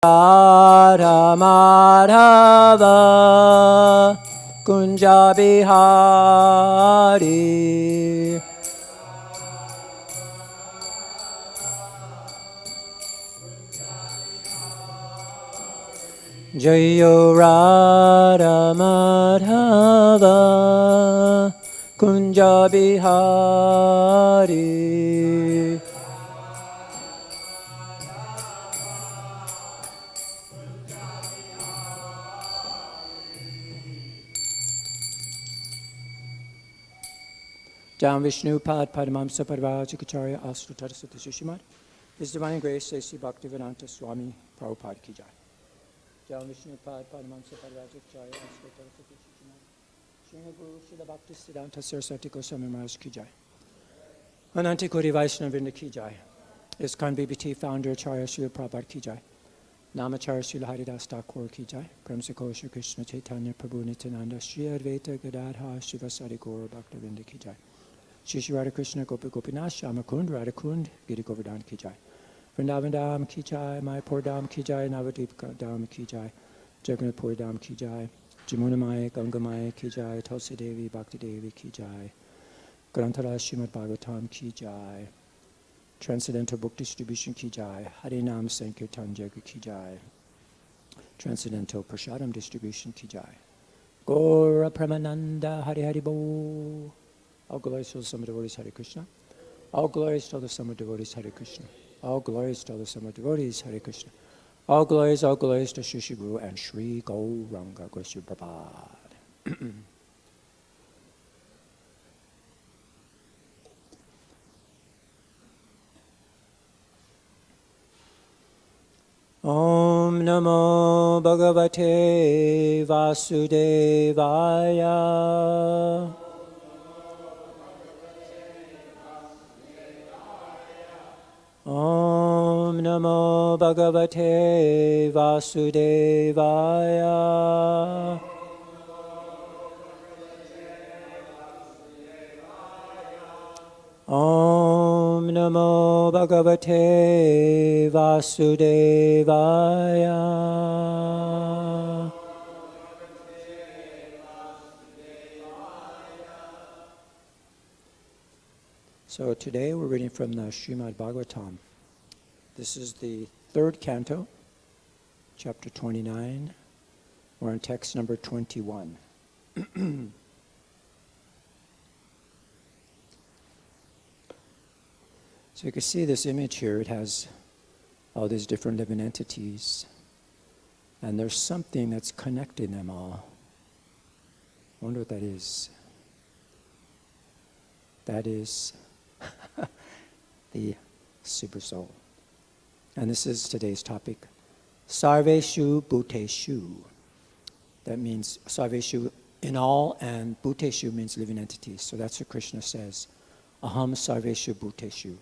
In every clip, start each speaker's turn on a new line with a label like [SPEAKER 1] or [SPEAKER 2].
[SPEAKER 1] Radha Madhava Kunja Bihari Jayo Radha Madhava Kunja Bihari Down Vishnu Pad Padamam Saparvajikacharya Astrutara Sushimad. His Divine Grace Sri Bhaktivedanta Swami Prabhupada Ki Jai. Down Vishnu Pad Padamam Saparvajikacharya Astrutara Sushimad. Srila Guru Srila Bhaktisiddhanta Saraswati Goswami Maharaj Ki Jai. Ananta Koti Vaishnavrinda Ki Jai. ISKCON BBT Founder Acharya Srila Prabhupada Ki Jai. Namacharya Srila Haridas Thakur Ki Jai. Premsako Shri Kṛṣṇa Chaitanya Prabhu Nityananda Shri Advaita Gadadha Shivasari Gaura Bhaktivinoda Ki Jai. Shri Shri Radha Krishna Gopi Gopinath Shama Kund Radha Kund Giri Govardhan Ki Jai. Vrindavan Dham Ki Jai, Mayapur Dham Ki Jai, Navadvip Dham Ki Jai, Jagannath Puri Dham Ki Jai, Jamuna Maya, Ganga Maya Ki Jai, Tulsi Devi, Bhakti Devi Ki Jai, Grantara Srimad Bhagavatam Ki Jai, Transcendental Book Distribution Ki Jai, Harinam Sankirtan Jaga Ki Jai, Transcendental Prashadam Distribution Ki Jai, Gaura Pramananda Hari Hari Bo. All glories to the summer devotees, Hare Krishna. All glories to the summer devotees, Hare Krishna. All glories to the summer devotees, Hare Krishna. All glories to Shri Shri Guru and Shri Gauranga Goswami Prabhupada. Om Namo Bhagavate Vasudevaya. Om Namo Bhagavate Vasudevaya. Om Namo Bhagavate Vasudevaya. So today we're reading from the Srimad Bhagavatam. This is the third canto, chapter 29. We're on text number 21. So you can see this image here. It has all these different living entities. And there's something that's connecting them all. I wonder what that is. That is the Supersoul. And this is today's topic. Sarveṣu bhūteṣu. That means sarveṣu in all, and bhūteṣu means living entities. So that's what Kṛṣṇa says. Ahaṁ sarveṣu bhūteṣu.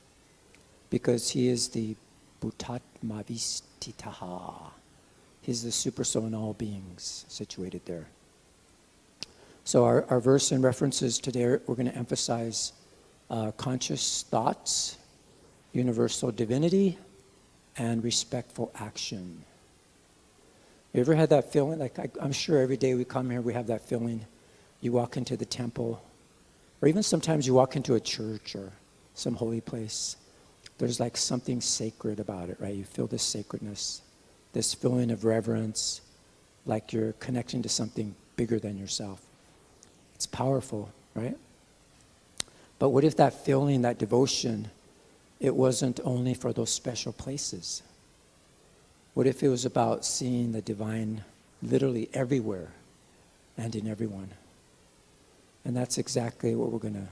[SPEAKER 1] Because he is the bhūtātmāvasthitaḥ. He's the Supersoul in all beings situated there. So our verse and references today, we're going to emphasize conscious thoughts, universal divinity, and respectful action. You ever had that feeling? Like I'm sure every day we come here, we have that feeling. You walk into the temple, or even sometimes you walk into a church or some holy place. There's like something sacred about it, right? You feel this sacredness, this feeling of reverence, like you're connecting to something bigger than yourself. It's powerful, right? But what if that feeling, that devotion, it wasn't only for those special places? What if it was about seeing the divine literally everywhere and in everyone? And that's exactly what we're going to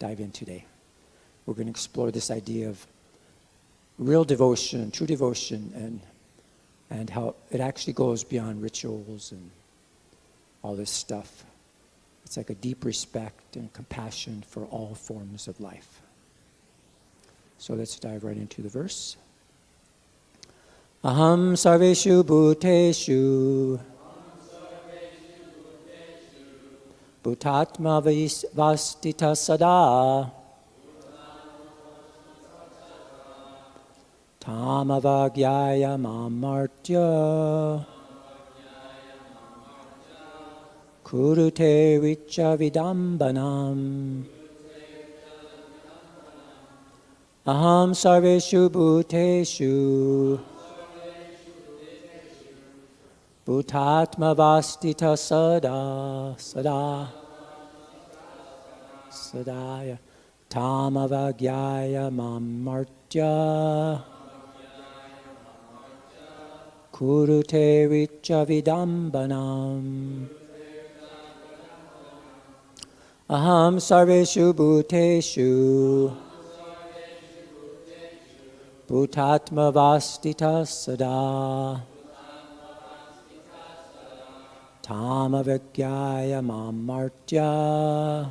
[SPEAKER 1] dive in today. We're going to explore this idea of real devotion, true devotion, and how it actually goes beyond rituals and all this stuff. It's like a deep respect and compassion for all forms of life. So let's dive right into the verse. Ahaṁ sarveṣu bhūteṣu bhūtātmāvasthitaḥ sadā tam avajñāya martyaḥ kurute rcā-viḍambanam ahaṁ sarveṣu bhūteṣu bhūtātmāvasthitaḥ sadā sadāya tam avajñāya martyaḥ kurute rcā-viḍambanam ahaṁ sarveṣu bhūteṣu bhūtātmāvasthitaḥ sadā tam avajñāya martyaḥ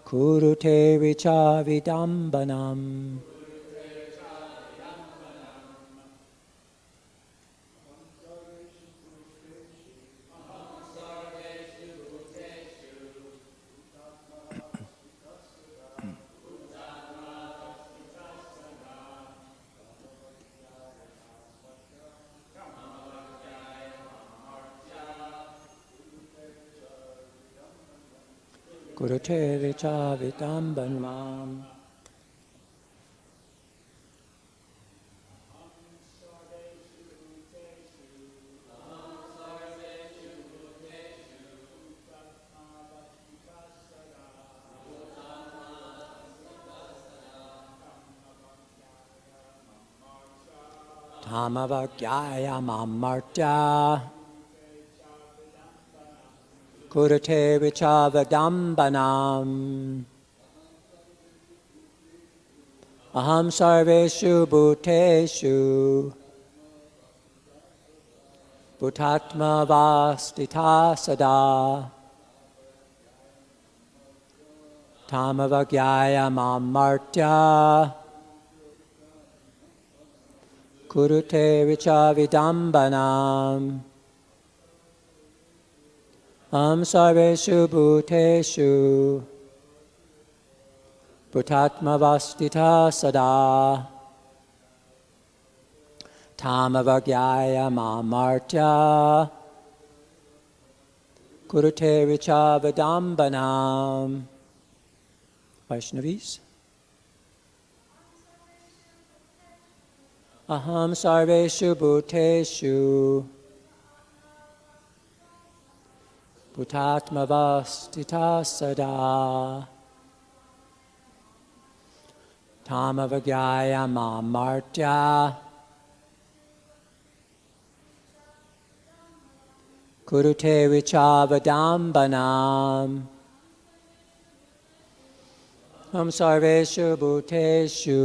[SPEAKER 1] kurute rcā-viḍambanam kurute rcā-viḍambanam tam avajñāya martyaḥ kurute rcā-viḍambanam ahaṁ sarveṣu bhūteṣu bhūtātmāvasthitaḥ sadā tam avajñāya martyaḥ kurute rcā-viḍambanam ahaṁ sarveṣu bhūteṣu bhūtātmāvasthitaḥ sadā tam avajñāya martyaḥ kurute rcā-viḍambanam. Vaishnavis. Ahaṁ sarveṣu bhūteṣu bhūtātmāvasthitaḥ sadā tam avajñāya martyaḥ kurute rcā-viḍambanam ahaṁ sarveṣu bhūteṣu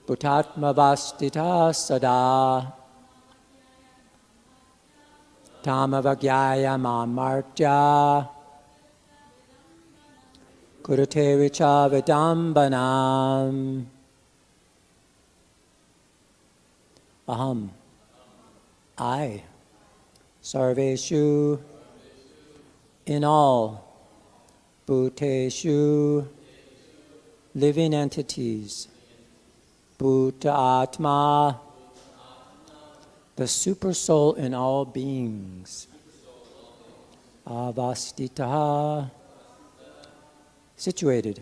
[SPEAKER 1] bhūtātmāvasthitaḥ sadā tam avajñāya martyaḥ kurute rcā-viḍambanam aham, I, sarveṣu, in all, bhūteṣu, living entities, bhūta-ātmā, the Supersoul in all beings, avasthitaḥ, situated,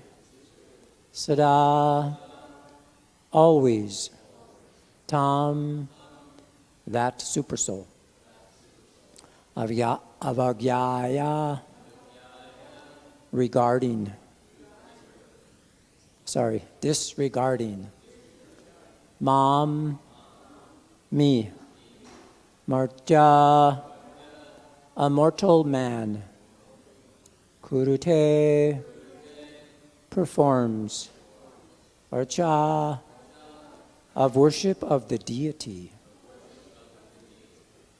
[SPEAKER 1] sadā, always, tam, that Supersoul, avajñāya, disregarding, mam, me, martyaḥ, a mortal man, kurute, performs, arcā, of worship of the Deity,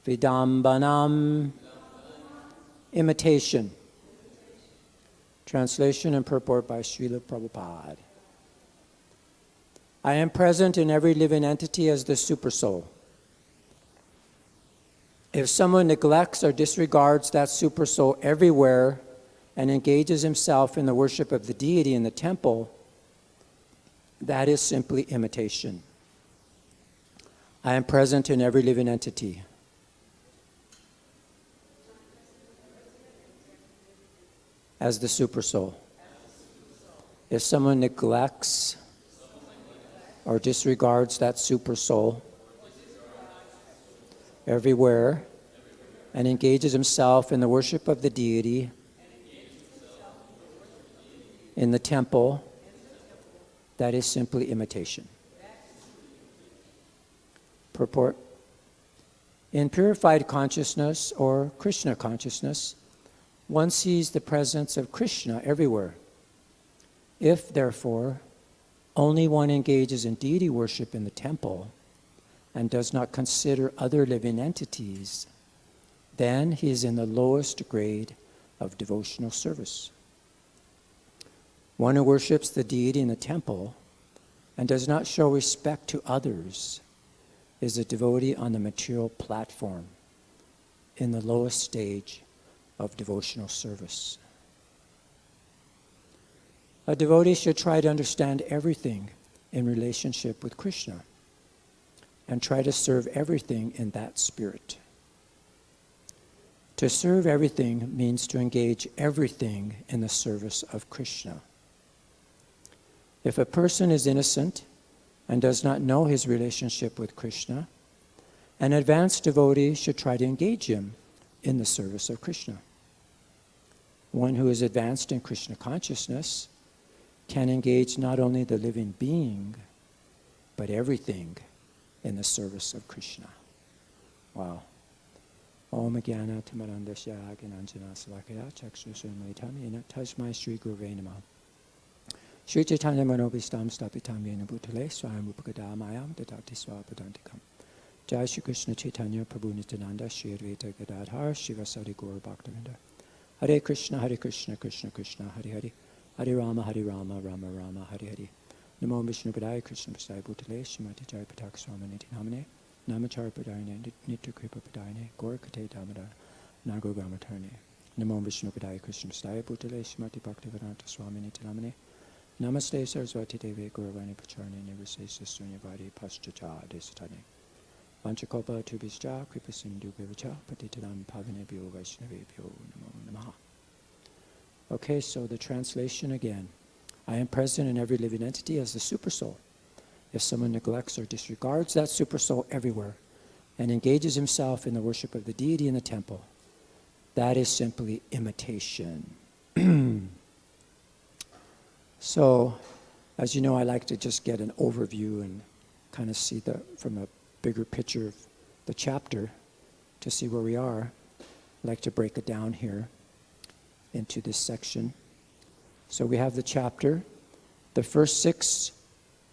[SPEAKER 1] viḍambanam, imitation. Translation and purport by Srila Prabhupada. I am present in every living entity as the Supersoul. If someone neglects or disregards that Supersoul everywhere and engages himself in the worship of the Deity in the temple, that is simply imitation. I am present in every living entity. As the Supersoul. If someone neglects or disregards that Supersoul everywhere and engages himself in the worship of the Deity in the temple, that is simply imitation. Purport. In purified consciousness or Kṛṣṇa consciousness, one sees the presence of Kṛṣṇa everywhere. If, therefore, only one engages in deity worship in the temple and does not consider other living entities, then he is in the lowest grade of devotional service. One who worships the deity in the temple and does not show respect to others is a devotee on the material platform in the lowest stage of devotional service. A devotee should try to understand everything in relationship with Kṛṣṇa and try to serve everything in that spirit. To serve everything means to engage everything in the service of Kṛṣṇa. If a person is innocent and does not know his relationship with Kṛṣṇa, an advanced devotee should try to engage him in the service of Kṛṣṇa. One who is advanced in Kṛṣṇa consciousness can engage not only the living being, but everything in the service of Kṛṣṇa. Wow. Om Jnana Timarandasya Gnananjana Salakaya Chakshushrunmalitam Yena Tasmai Shri Guruve Namah. Shri Chaitanya Manobhistam Stapitam Yena Bhutale Swayam Upakadamayam Dadati Swapadantikam. Jai Shri Kṛṣṇa Chaitanya Prabhu Nityananda Shri Advaita Gadadhar Shivasari Gaura Bhaktivinoda. Hare Krishna, Krishna Krishna, Hare Hare. Hare Rama, Rama Rama, Hare Hare. Namo Vishnu Padaya Krishna Prasaya Bhutale Shrimati Jai Patak Swamaniti Namane. Namachar Padayane Nitya Kripa Padayane Gaura Kate Damada Nago Gamatarne. Namo Vishnu Padaya Krishna Prasaya Bhutale Shrimati Bhaktivedanta Swamaniti Namane. Namaste Saraswati Devi Gauravani Pacharne Nirvisesa Sunyavadi Paschacha Desatane. Vanchakopa Tubhischa Kripa Sindhu Vivacha Patitanam Pavanebhyo Vaishnavebhyo Namo Namaha. Okay, so the translation again. I am present in every living entity as the Supersoul. If someone neglects or disregards that Supersoul everywhere and engages himself in the worship of the deity in the temple, that is simply imitation. So, as you know, I like to just get an overview and kind of see from a bigger picture of the chapter to see where we are. I'd like to break it down here into this section. So we have the chapter. The first 6,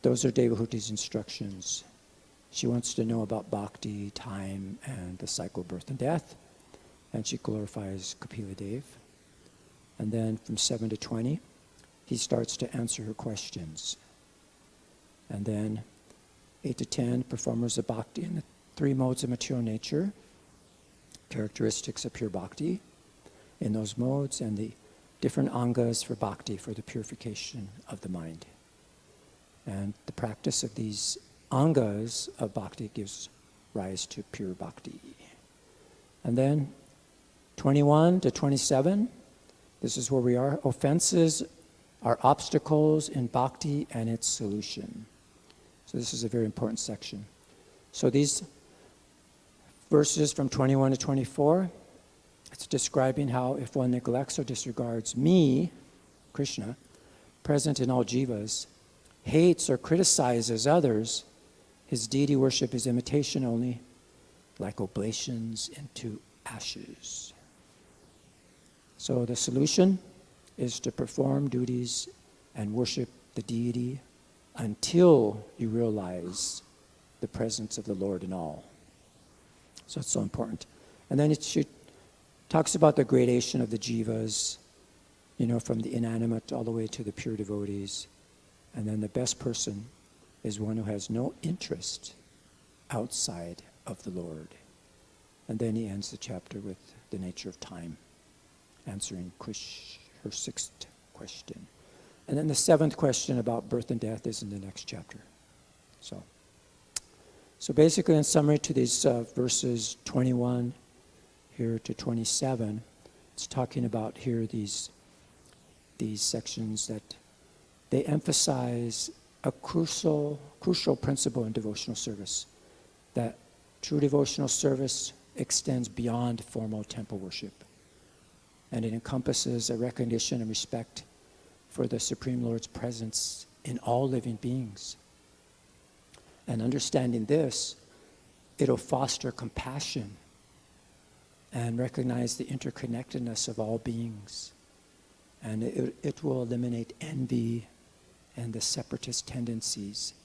[SPEAKER 1] those are Devahuti's instructions. She wants to know about bhakti, time, and the cycle of birth and death. And she glorifies Kapila Dev. And then from 7 to 20, he starts to answer her questions. And then 8 to 10, performers of bhakti in the 3 modes of material nature, characteristics of pure bhakti in those modes, and the different angas for bhakti, for the purification of the mind. And the practice of these angas of bhakti gives rise to pure bhakti. And then 21 to 27, this is where we are. Offenses are obstacles in bhakti and its solution. So this is a very important section. So these verses from 21 to 24, it's describing how if one neglects or disregards me, Kṛṣṇa, present in all jivas, hates or criticizes others, his deity worship is imitation only, like oblations into ashes. So the solution is to perform duties and worship the deity until you realize the presence of the Lord in all. So it's so important. And then she talks about the gradation of the jivas, from the inanimate all the way to the pure devotees. And then the best person is one who has no interest outside of the Lord. And then he ends the chapter with the nature of time, answering her 6th question. And then the seventh question about birth and death is in the next chapter. So basically, in summary to these verses 21 here to 27, it's talking about here these sections that they emphasize a crucial principle in devotional service, that true devotional service extends beyond formal temple worship. And it encompasses a recognition and respect for the Supreme Lord's presence in all living beings. And understanding this, it'll foster compassion and recognize the interconnectedness of all beings. And it will eliminate envy and the separatist tendencies.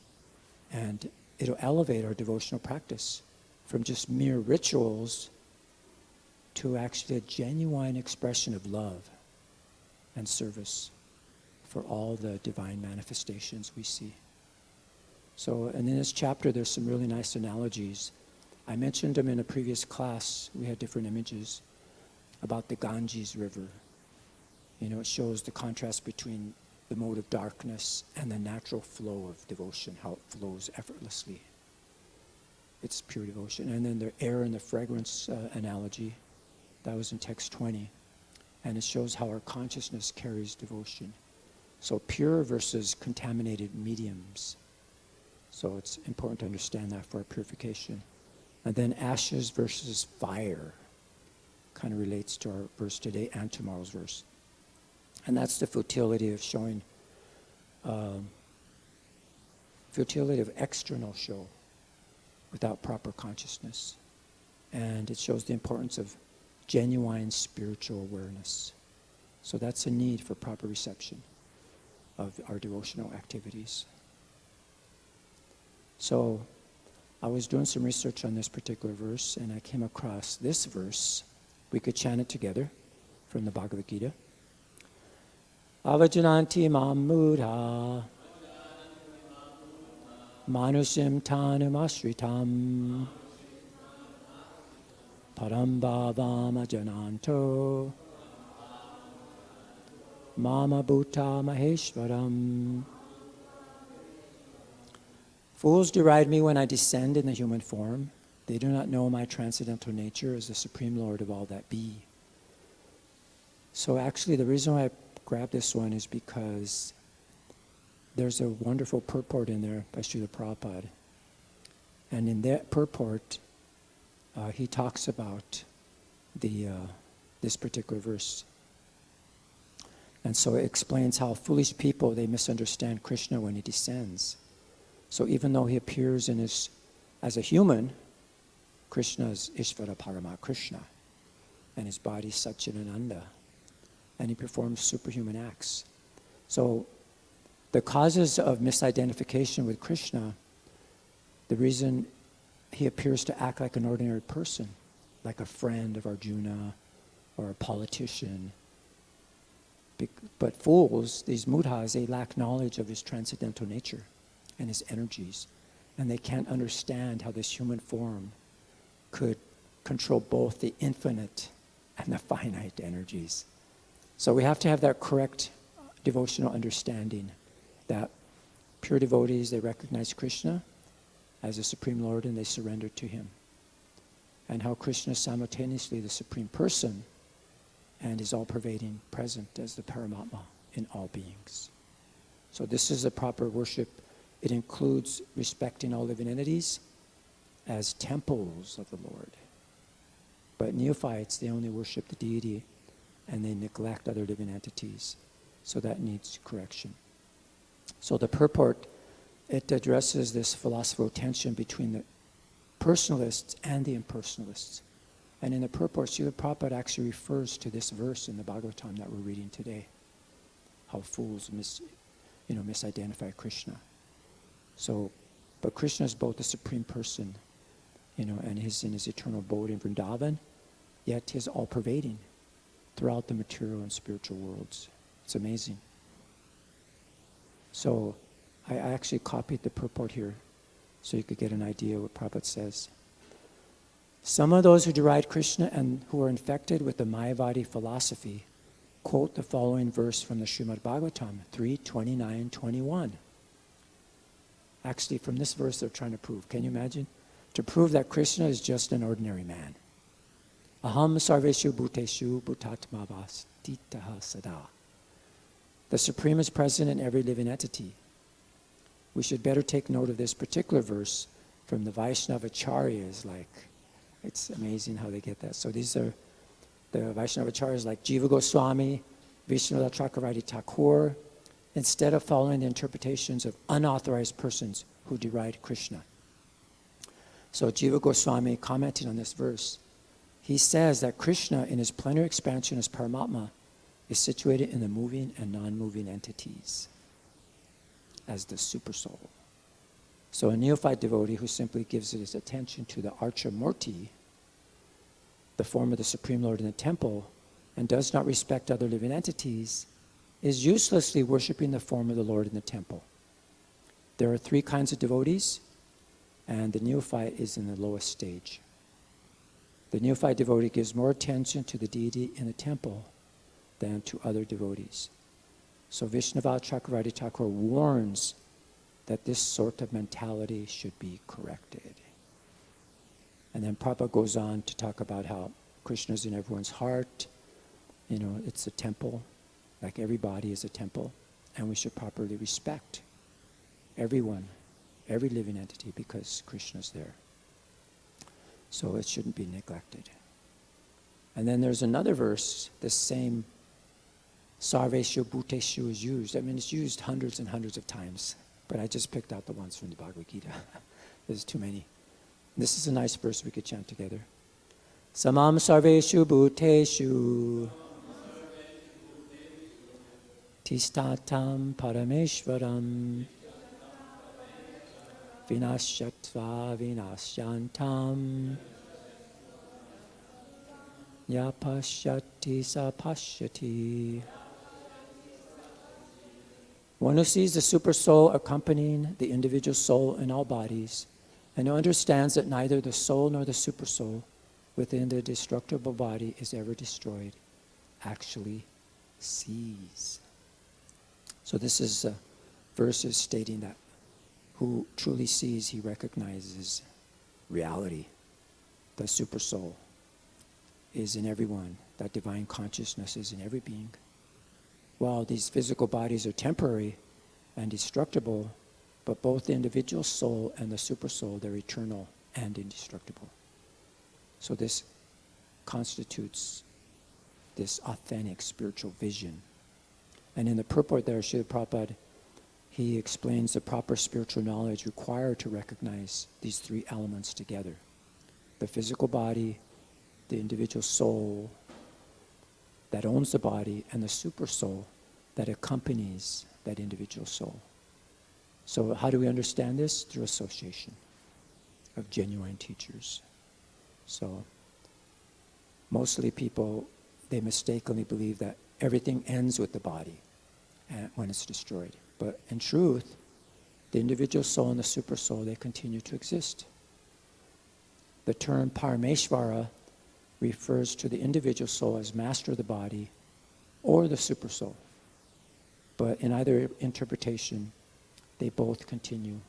[SPEAKER 1] And it'll elevate our devotional practice from just mere rituals to actually a genuine expression of love and service for all the divine manifestations we see. So, and in this chapter, there's some really nice analogies. I mentioned them in a previous class. We had different images about the Ganges River. You know, it shows the contrast between the mode of darkness and the natural flow of devotion, how it flows effortlessly. It's pure devotion. And then the air and the fragrance analogy, that was in text 20. And it shows how our consciousness carries devotion. So pure versus contaminated mediums. So it's important to understand that for our purification. And then ashes versus fire kind of relates to our verse today and tomorrow's verse. And that's the futility of showing, futility of external show without proper consciousness. And it shows the importance of genuine spiritual awareness. So that's a need for proper reception of our devotional activities. So I was doing some research on this particular verse, and I came across this verse. We could chant it together from the Bhagavad Gita. Avajñāya mam mudha manusim tanumashritam param bhavam ajananto mama bhūta-maheshvaram. Fools deride me when I descend in the human form. They do not know my transcendental nature as the Supreme Lord of all that be. So actually, the reason why I grabbed this one is because there's a wonderful purport in there by Srila Prabhupada. And in that purport, he talks about this particular verse. And so it explains how foolish people, they misunderstand Kṛṣṇa when he descends. So even though he appears as a human, Kṛṣṇa is Ishvara Parama Kṛṣṇa, and his body is Satchidananda, and he performs superhuman acts. So the causes of misidentification with Kṛṣṇa, the reason he appears to act like an ordinary person, like a friend of Arjuna or a politician. But fools, these mudhas, they lack knowledge of his transcendental nature and his energies. And they can't understand how this human form could control both the infinite and the finite energies. So we have to have that correct devotional understanding that pure devotees, they recognize Kṛṣṇa as the Supreme Lord and they surrender to him. And how Kṛṣṇa is simultaneously the Supreme Person and is all-pervading, present as the Paramatma in all beings. So this is a proper worship. It includes respecting all living entities as temples of the Lord. But neophytes, they only worship the deity and they neglect other living entities. So that needs correction. So the purport, it addresses this philosophical tension between the personalists and the impersonalists. And in the purport, Srila Prabhupada actually refers to this verse in the Bhagavatam that we're reading today. How fools misidentify Kṛṣṇa. So, but Kṛṣṇa is both the Supreme Person, and he's in his eternal abode in Vrindavan, yet he's all-pervading throughout the material and spiritual worlds. It's amazing. So, I actually copied the purport here so you could get an idea what Prabhupada says. Some of those who deride Kṛṣṇa and who are infected with the Mayavadi philosophy quote the following verse from the Srimad Bhagavatam 3:29-21. Actually, from this verse they're trying to prove. Can you imagine? To prove that Kṛṣṇa is just an ordinary man. Ahaṁ sarveṣu bhūteṣu bhūtātmāvasthitaḥ sadā. The Supreme is present in every living entity. We should better take note of this particular verse from the Vaishnavacharyas. It's amazing how they get that. So these are the Vaishnavacharyas like Jiva Goswami, Vishnu Chakravarti Thakur, instead of following the interpretations of unauthorized persons who deride Kṛṣṇa. So Jiva Goswami, commenting on this verse, he says that Kṛṣṇa, in his plenary expansion as Paramatma, is situated in the moving and non-moving entities as the Supersoul. So a neophyte devotee who simply gives his attention to the arcā-murti, the form of the Supreme Lord in the temple, and does not respect other living entities, is uselessly worshiping the form of the Lord in the temple. There are three kinds of devotees, and the neophyte is in the lowest stage. The neophyte devotee gives more attention to the deity in the temple than to other devotees. So Vishnava Chakravarti Thakur warns that this sort of mentality should be corrected. And then Prabhupada goes on to talk about how Krishna is in everyone's heart. It's a temple, like every body is a temple, and we should properly respect everyone, every living entity, because Krishna is there. So it shouldn't be neglected. And then there's another verse, the same sarveṣu bhūteṣu is used. I mean, it's used hundreds and hundreds of times, but I just picked out the ones from the Bhagavad Gita. There's too many. This is a nice verse we could chant together. Samam sarveṣu bhūteṣu tistatam parameshvaram vinashyatva vinashyantam yapashyati sapashyati. One who sees the Supersoul accompanying the individual soul in all bodies, and who understands that neither the soul nor the Supersoul within the destructible body is ever destroyed, actually sees. So this is verses stating that who truly sees, he recognizes reality. The Supersoul is in everyone. That divine consciousness is in every being. While these physical bodies are temporary and destructible, but both the individual soul and the Supersoul, they're eternal and indestructible. So this constitutes this authentic spiritual vision. And in the purport there, Srila Prabhupada, he explains the proper spiritual knowledge required to recognize these three elements together. The physical body, the individual soul that owns the body, and the Supersoul that accompanies that individual soul. So how do we understand this? Through association of genuine teachers. So mostly people, they mistakenly believe that everything ends with the body when it's destroyed. But in truth, the individual soul and the Supersoul, they continue to exist. The term Parameshvara refers to the individual soul as master of the body or the Supersoul. But in either interpretation, they both continue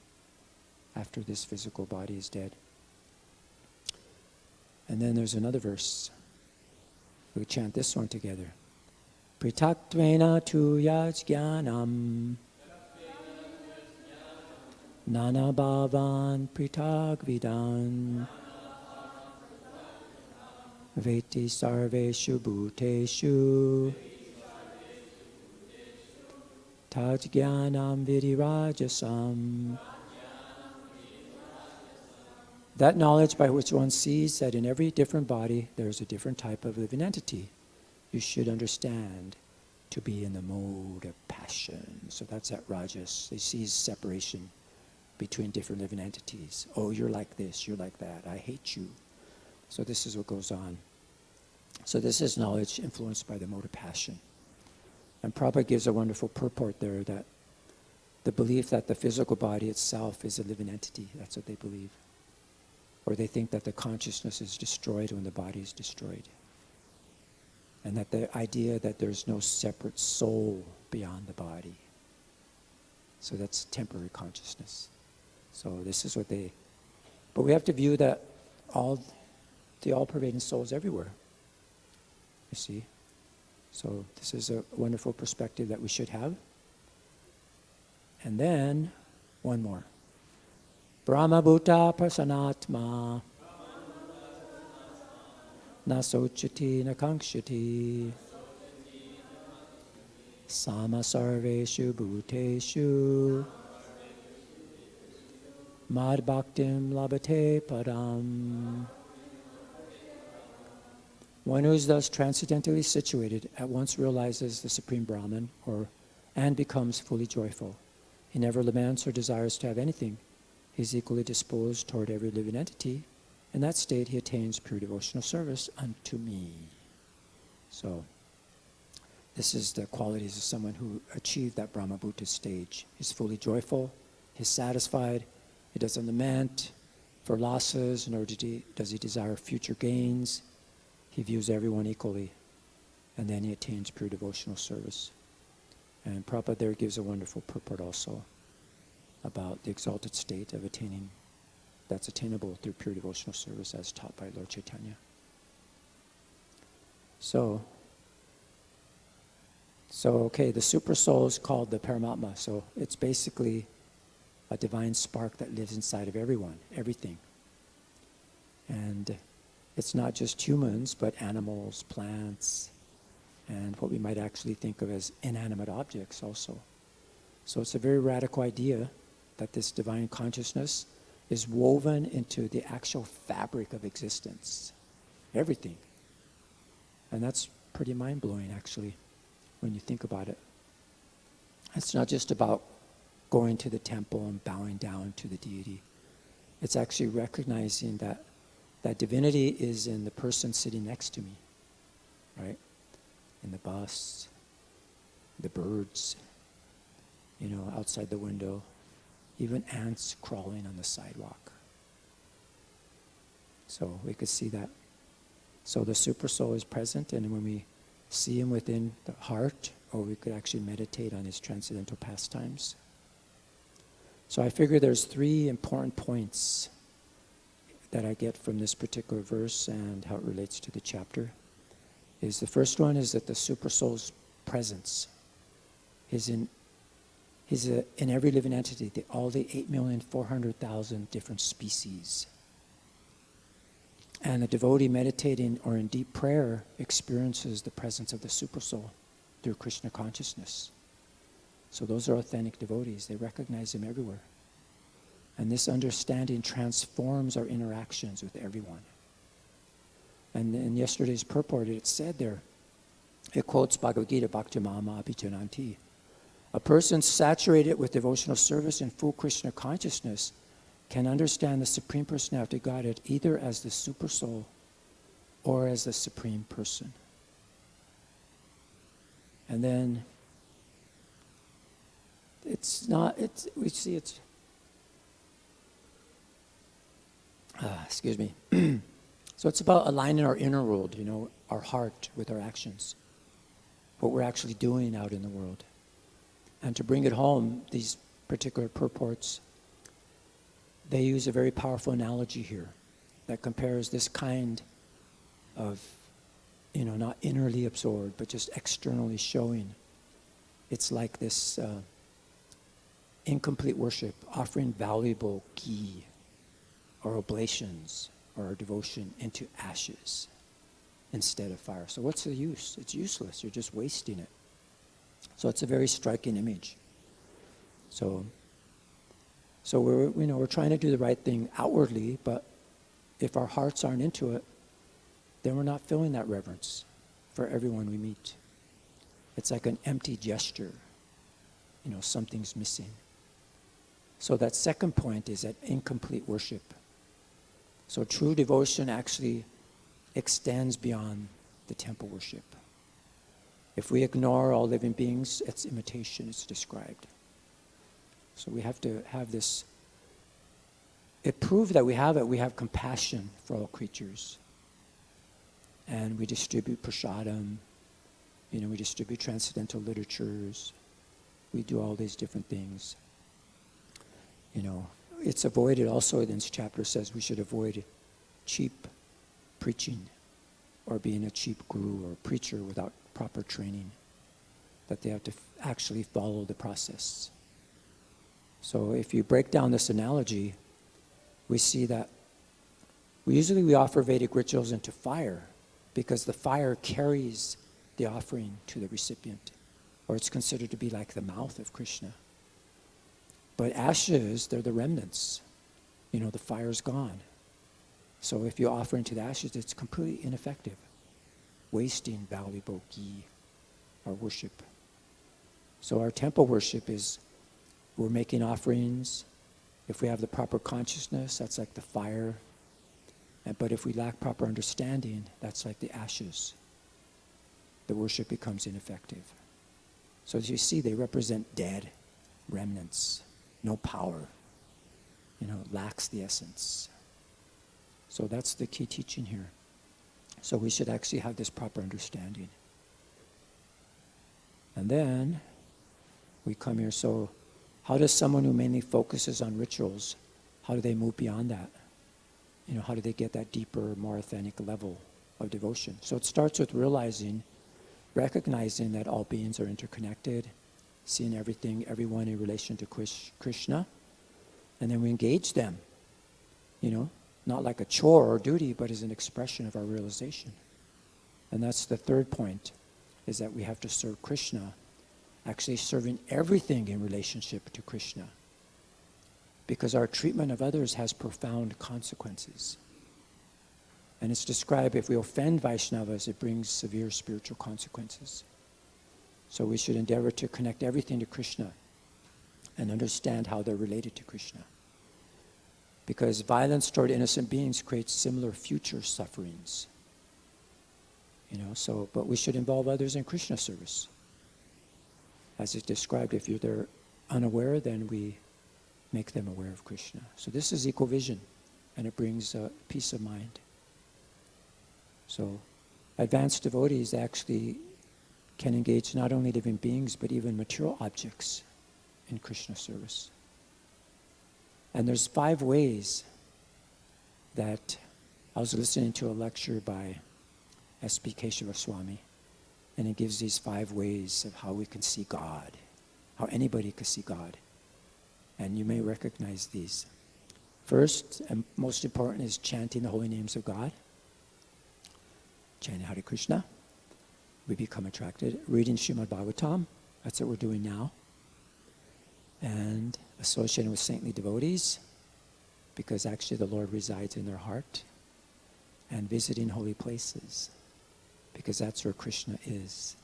[SPEAKER 1] after this physical body is dead. And then there's another verse. We chant this one together. Pritatvena tu yajnanam nana bhavan pritagvidan veti sarveṣu bhūteṣu tajñānam vidirajasam. That knowledge by which one sees that in every different body there is a different type of living entity, you should understand to be in the mode of passion. So that's that rajas. They see separation between different living entities. Oh, you're like this, you're like that, I hate you. So this is what goes on. So this is knowledge influenced by the mode of passion. And Prabhupada gives a wonderful purport there that the belief that the physical body itself is a living entity, that's what they believe. Or they think that the consciousness is destroyed when the body is destroyed. And that the idea that there's no separate soul beyond the body. So that's temporary consciousness. So this is what they, but we have to view that the all-pervading soul is everywhere. You see? So this is a wonderful perspective that we should have. And then, one more. Brahma bhūta prasannātmā na sochati na kaṅkṣati sama sarveṣu bhūteṣu mad bhaktim labhate padam. One who is thus transcendentally situated at once realizes the Supreme Brahman and becomes fully joyful. He never laments or desires to have anything. He is equally disposed toward every living entity. In that state, he attains pure devotional service unto me. So, this is the qualities of someone who achieved that Brahma Bhuta stage. He's fully joyful, he's satisfied, he doesn't lament for losses, nor does he desire future gains. He views everyone equally, and then he attains pure devotional service. And Prabhupada there gives a wonderful purport also about the exalted state of attaining, that's attainable through pure devotional service as taught by Lord Chaitanya. So okay, the Supersoul is called the Paramatma. So it's basically a divine spark that lives inside of everyone, everything. And it's not just humans, but animals, plants, and what we might actually think of as inanimate objects also. So it's a very radical idea that this divine consciousness is woven into the actual fabric of existence, everything. And that's pretty mind-blowing, actually, when you think about it. It's not just about going to the temple and bowing down to the deity. It's actually recognizing that divinity is in the person sitting next to me, right? In the bus, the birds, outside the window, even ants crawling on the sidewalk. So we could see that. So the Supersoul is present, and when we see him within the heart, or we could actually meditate on his transcendental pastimes. So I figure there's 3 important points that I get from this particular verse and how it relates to the chapter. The first one is that the Supersoul's presence is in every living entity, all the 8,400,000 different species. And the devotee meditating or in deep prayer experiences the presence of the Supersoul through Kṛṣṇa consciousness. So those are authentic devotees. They recognize him everywhere. And this understanding transforms our interactions with everyone. And in yesterday's purport, it said there, it quotes Bhagavad Gita, Bhakti-mama abhijananti. A person saturated with devotional service and full Kṛṣṇa consciousness can understand the Supreme Personality of Godhead either as the Supersoul or as the Supreme Person. And then excuse me. So it's about aligning our inner world, our heart with our actions, what we're actually doing out in the world. And to bring it home, these particular purports, they use a very powerful analogy here that compares this kind of, not innerly absorbed, but just externally showing. It's like this incomplete worship, offering valuable ghee or oblations or devotion into ashes instead of fire. So what's the use? It's useless. You're just wasting it. So it's a very striking image. So we're trying to do the right thing outwardly, but if our hearts aren't into it, then we're not feeling that reverence for everyone we meet. It's like an empty gesture. Something's missing. So that second point is that incomplete worship. So true devotion actually extends beyond the temple worship. If we ignore all living beings, it's imitation, it's described. So we have to have this. It proves that we have compassion for all creatures. And we distribute prasadam, We distribute transcendental literatures. We do all these different things. It's avoided also, in this chapter says we should avoid cheap preaching or being a cheap guru or preacher without proper training, that they have to actually follow the process. So if you break down this analogy, we see that we offer Vedic rituals into fire because the fire carries the offering to the recipient, or it's considered to be like the mouth of Kṛṣṇa. But ashes, they're the remnants. The fire's gone. So if you offer into the ashes, it's completely ineffective, wasting valuable ghee, our worship. So our temple worship is, we're making offerings. If we have the proper consciousness, that's like the fire. But if we lack proper understanding, that's like the ashes. The worship becomes ineffective. So as you see, they represent dead remnants, no power, lacks the essence. So that's the key teaching here. So we should actually have this proper understanding. And then we come here, so how does someone who mainly focuses on rituals, how do they move beyond that? How do they get that deeper, more authentic level of devotion? So it starts with recognizing that all beings are interconnected, seeing everyone in relation to Kṛṣṇa, and then we engage them, not like a chore or duty, but as an expression of our realization. And that's the third point, is that we have to serve Kṛṣṇa, actually serving everything in relationship to Kṛṣṇa. Because our treatment of others has profound consequences. And it's described, if we offend Vaishnavas, it brings severe spiritual consequences. So we should endeavor to connect everything to Kṛṣṇa and understand how they're related to Kṛṣṇa. Because violence toward innocent beings creates similar future sufferings. But we should involve others in Kṛṣṇa service. As it's described, if they're unaware, then we make them aware of Kṛṣṇa. So this is equal vision, and it brings peace of mind. So advanced devotees actually can engage not only living beings, but even material objects in Kṛṣṇa service. And there's 5 ways that I was listening to a lecture by S.P. Keshava Swami, and it gives these 5 ways of how we can see God, how anybody can see God. And you may recognize these. First, and most important, is chanting the holy names of God. Chanting Hare Krishna. We become attracted. Reading Srimad Bhagavatam. That's what we're doing now. And associating with saintly devotees, because actually the Lord resides in their heart. And visiting holy places, because that's where Kṛṣṇa is.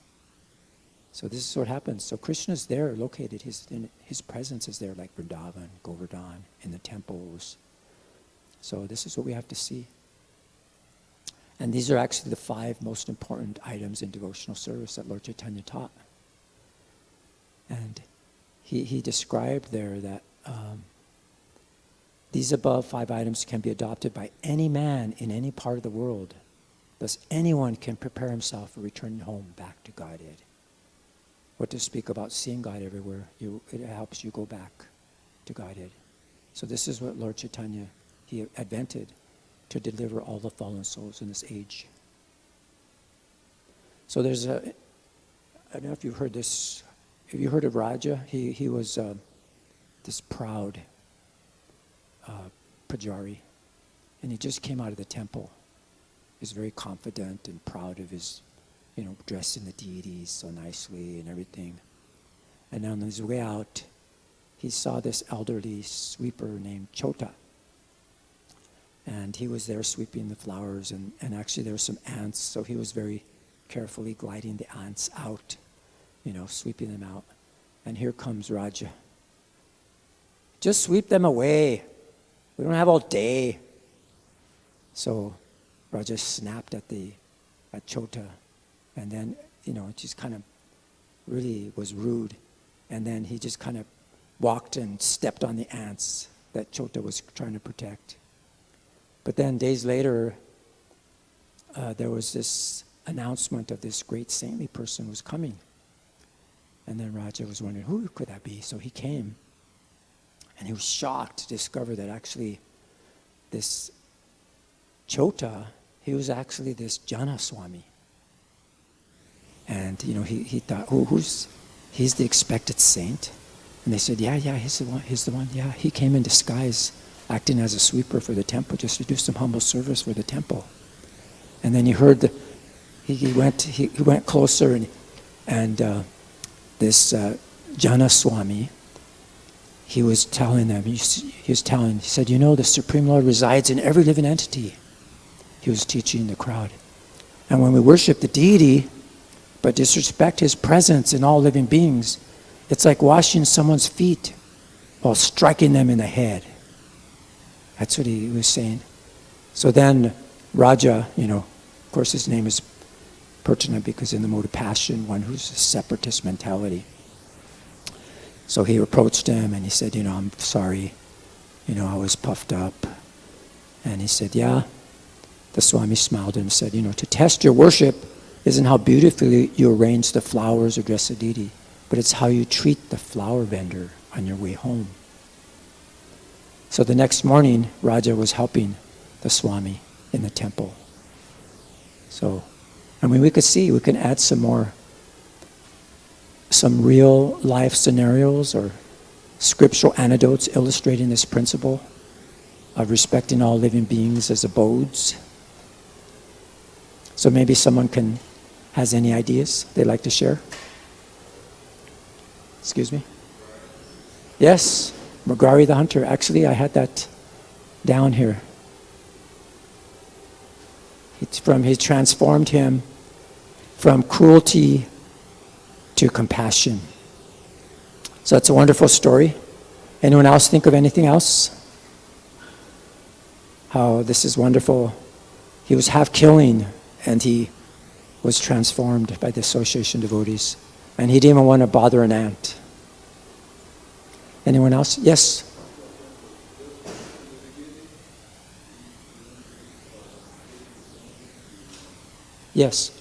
[SPEAKER 1] So this is what happens. So Kṛṣṇa is there, located. His presence is there, like Vrindavan, Govardhan, in the temples. So this is what we have to see. And these are actually the 5 most important items in devotional service that Lord Chaitanya taught. And he described there that these above 5 items can be adopted by any man in any part of the world. Thus anyone can prepare himself for returning home back to Godhead. What to speak about seeing God everywhere, it helps you go back to Godhead. So this is what Lord Chaitanya, he invented to deliver all the fallen souls in this age. So there's I don't know if you've heard this, have you heard of Raja? He was this proud Pujari, and he just came out of the temple. He's very confident and proud of his, dressing the deities so nicely and everything. And on his way out, he saw this elderly sweeper named Chota. And he was there sweeping the flowers, and actually there were some ants, so he was very carefully gliding the ants out, sweeping them out. And here comes Raja. Just sweep them away. We don't have all day. So Raja snapped at Chota, and then, it just kind of really was rude. And then he just kind of walked and stepped on the ants that Chota was trying to protect. But then days later, there was this announcement of this great saintly person was coming. And then Raja was wondering, who could that be? So he came, and he was shocked to discover that actually this Chota, he was actually this Jana Swami. And he thought, he's the expected saint? And they said, yeah, he's the one. Yeah, he came in disguise, acting as a sweeper for the temple, just to do some humble service for the temple. And then he heard he went closer, and this Jana Swami, he was telling them, he said, the Supreme Lord resides in every living entity. He was teaching the crowd. And when we worship the deity, but disrespect his presence in all living beings, it's like washing someone's feet while striking them in the head. That's what he was saying. So then Raja, of course his name is pertinent because in the mode of passion, one who's a separatist mentality. So he approached him and he said, I'm sorry, I was puffed up. And he said, yeah. The Swami smiled and said, to test your worship isn't how beautifully you arrange the flowers or dress the deity, but it's how you treat the flower vendor on your way home. So the next morning, Raja was helping the Swami in the temple. So, we can add some real life scenarios or scriptural anecdotes illustrating this principle of respecting all living beings as abodes. So maybe someone has any ideas they'd like to share? Excuse me? Yes, Murari the hunter. Actually, I had that down here. He transformed him from cruelty to compassion. So that's a wonderful story. Anyone else think of anything else? How this is wonderful. He was half killing, and he was transformed by the association devotees. And he didn't even want to bother an ant. Anyone else? Yes? Yes.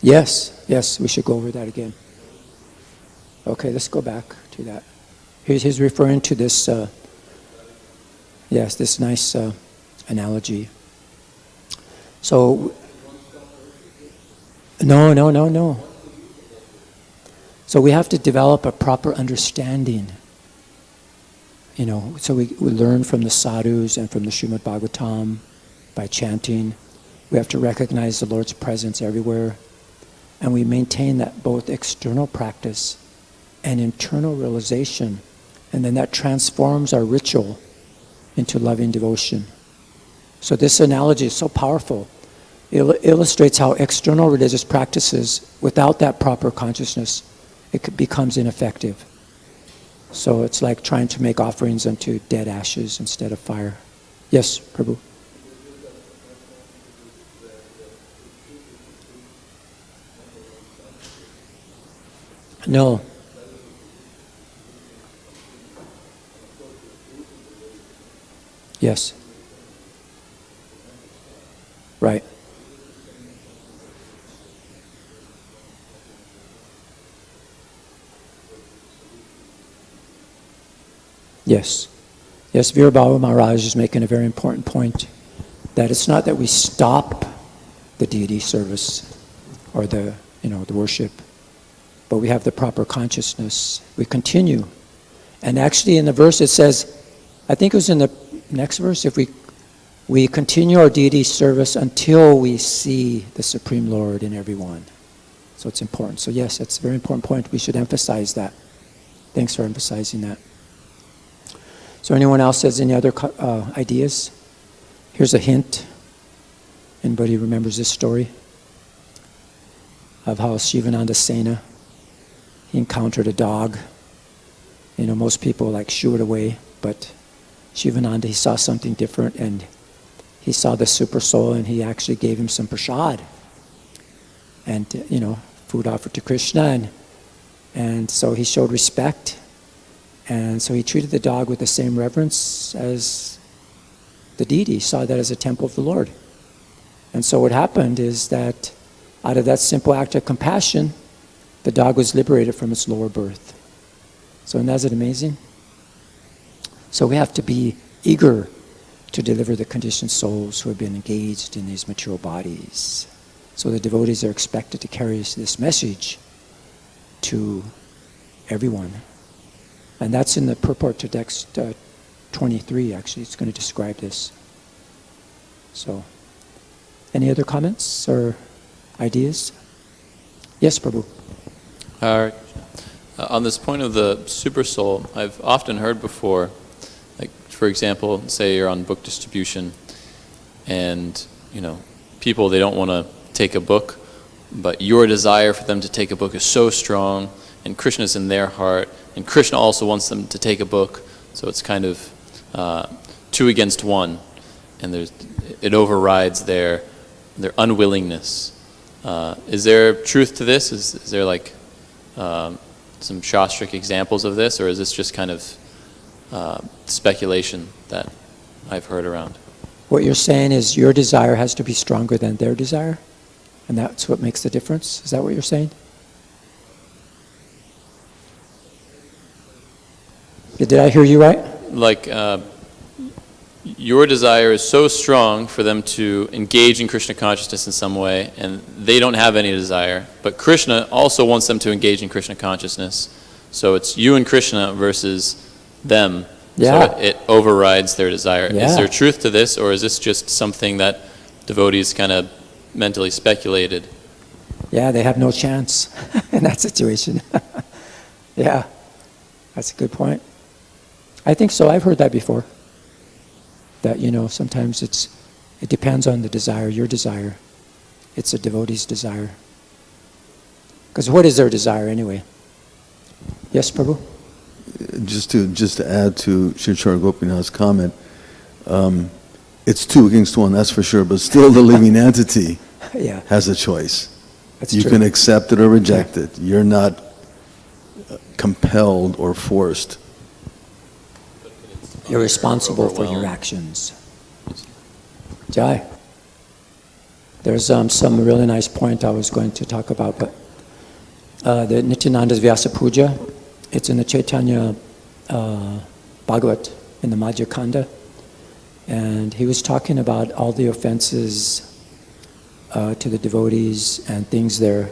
[SPEAKER 1] Yes, we should go over that again. Okay, let's go back to that. He's referring to this, this nice analogy. So, no. So we have to develop a proper understanding. So we learn from the sadhus and from the Srimad Bhagavatam by chanting. We have to recognize the Lord's presence everywhere. And we maintain that both external practice and internal realization. And then that transforms our ritual into loving devotion. So this analogy is so powerful. It illustrates how external religious practices, without that proper consciousness, it becomes ineffective. So it's like trying to make offerings unto dead ashes instead of fire. Yes, Prabhu. No. Yes. Right. Yes. Yes, Virabhava Maharaj is making a very important point, that it's not that we stop the deity service or the worship, but we have the proper consciousness. We continue. And actually in the verse it says, I think it was in the next verse, if we continue our deity service until we see the Supreme Lord in everyone. So it's important. So yes, that's a very important point. We should emphasize that. Thanks for emphasizing that. So anyone else has any other ideas? Here's a hint. Anybody remembers this story? Of how Shivananda Sena, he encountered a dog. Most people shoo it away, but Shivananda, he saw something different, and he saw the Supersoul and he actually gave him some prasad. And, food offered to Kṛṣṇa. And so he showed respect. And so he treated the dog with the same reverence as the deity. He saw that as a temple of the Lord. And so what happened is that out of that simple act of compassion, the dog was liberated from its lower birth. So isn't it amazing? So we have to be eager to deliver the conditioned souls who have been engaged in these material bodies. So the devotees are expected to carry this message to everyone. And that's in the purport to text 23, actually. It's going to describe this. So, any other comments or ideas? Yes, Prabhu.
[SPEAKER 2] On this point of the Supersoul, I've often heard before, like, for example, say you're on book distribution and, people, they don't want to take a book, but your desire for them to take a book is so strong, and Kṛṣṇa's in their heart, and Kṛṣṇa also wants them to take a book, so it's kind of 2 against 1, and it overrides their unwillingness. Is there truth to this? Is there like some shastric examples of this, or is this just kind of speculation that I've heard around?
[SPEAKER 1] What you're saying is your desire has to be stronger than their desire? And that's what makes the difference? Is that what you're saying? Did I hear you right?
[SPEAKER 2] Like, your desire is so strong for them to engage in Kṛṣṇa consciousness in some way, and they don't have any desire. But Kṛṣṇa also wants them to engage in Kṛṣṇa consciousness. So it's you and Kṛṣṇa versus them.
[SPEAKER 1] Yeah.
[SPEAKER 2] So it overrides their desire.
[SPEAKER 1] Yeah.
[SPEAKER 2] Is there truth to this, or is this just something that devotees kind of mentally speculated?
[SPEAKER 1] Yeah, they have no chance in that situation. Yeah, that's a good point. I think so. I've heard that before. That, sometimes it depends on the desire, your desire. It's a devotee's desire. Because what is their desire anyway? Yes, Prabhu?
[SPEAKER 3] Just to add to Sri Gopinath's comment, it's 2 against 1, that's for sure, but still the living entity has a choice.
[SPEAKER 1] That's
[SPEAKER 3] you
[SPEAKER 1] true.
[SPEAKER 3] can accept it or reject it. You're not compelled or forced.
[SPEAKER 1] You're responsible for your actions. Jai. There's some really nice point I was going to talk about, but the Nityananda's Vyasa Puja, it's in the Chaitanya Bhagavat, in the Madhya Kanda, and he was talking about all the offenses to the devotees and things there,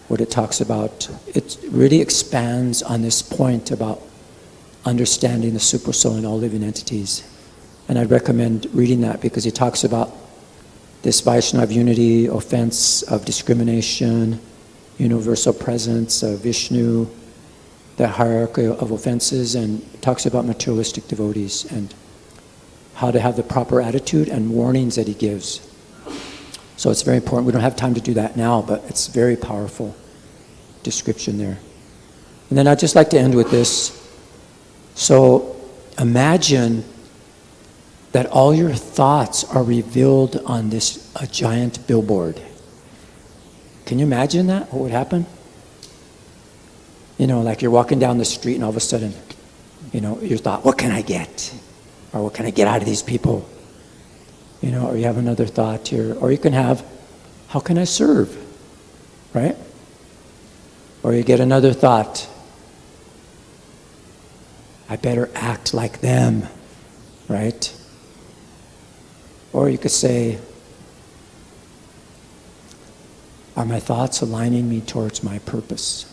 [SPEAKER 1] what it talks about. It really expands on this point about understanding the Supersoul in all living entities. And I'd recommend reading that because he talks about this Vaishnava unity, offense of discrimination, universal presence of Vishnu, the hierarchy of offenses, and talks about materialistic devotees and how to have the proper attitude and warnings that he gives. So it's very important. We don't have time to do that now, but it's very powerful description there. And then I'd just like to end with this. So imagine that all your thoughts are revealed on a giant billboard. Can you imagine that? What would happen? Like you're walking down the street and all of a sudden, your thought, what can I get? Or what can I get out of these people? Or you have another thought here. Or you can have, how can I serve? Right? Or you get another thought, I better act like them, right? Or you could say, are my thoughts aligning me towards my purpose?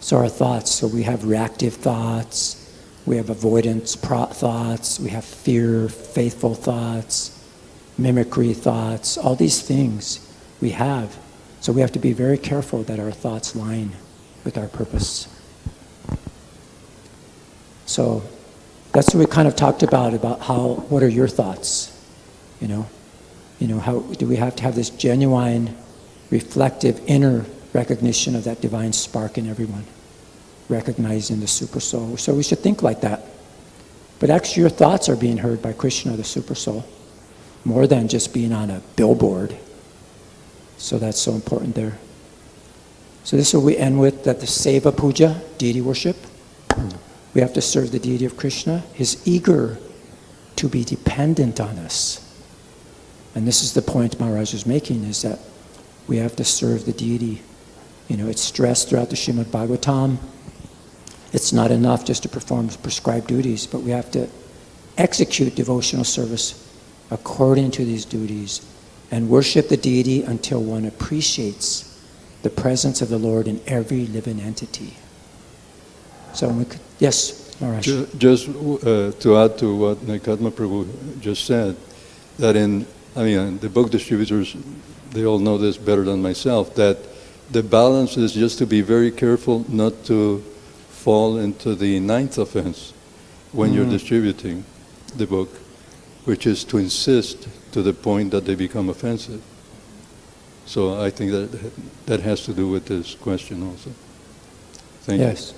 [SPEAKER 1] So our thoughts, so we have reactive thoughts, we have avoidance thoughts, we have fear, faithful thoughts, mimicry thoughts, all these things we have. So we have to be very careful that our thoughts line with our purpose. So that's what we kind of talked about what are your thoughts? How do we have to have this genuine, reflective, inner recognition of that divine spark in everyone, recognizing the Supersoul. So we should think like that. But actually your thoughts are being heard by Kṛṣṇa, the Supersoul. more than just being on a billboard. So that's so important there. So this is what we end with, that the seva puja, deity worship, we have to serve the deity of Kṛṣṇa. He's eager to be dependent on us. And this is the point Maharaj is making, is that we have to serve the deity. You know, it's stressed throughout the Srimad Bhagavatam. It's not enough just to perform prescribed duties, but we have to execute devotional service according to these duties and worship the deity until one appreciates the presence of the Lord in every living entity. So we could, yes, Maharaj.
[SPEAKER 4] Just to add to what Gaudacandra Prabhu just said, that the book distributors, they all know this better than myself, that the balance is just to be very careful not to fall into the ninth offense when you're distributing the book, which is to insist to the point that they become offensive. So I think that has to do with this question also. Thank you.
[SPEAKER 1] Yes.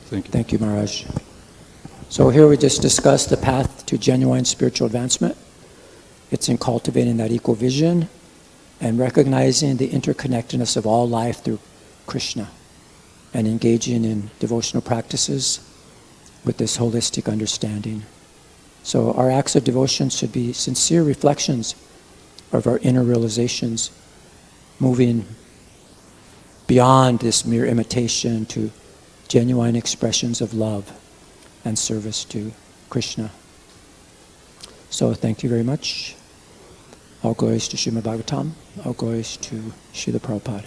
[SPEAKER 4] Thank you.
[SPEAKER 1] Thank you, Maharaj. So here we just discussed the path to genuine spiritual advancement. It's in cultivating that equal vision and recognizing the interconnectedness of all life through Kṛṣṇa and engaging in devotional practices with this holistic understanding. So our acts of devotion should be sincere reflections of our inner realizations, moving beyond this mere imitation to genuine expressions of love and service to Kṛṣṇa. So thank you very much. All glories to Srimad Bhagavatam. All glories to Srila Prabhupada.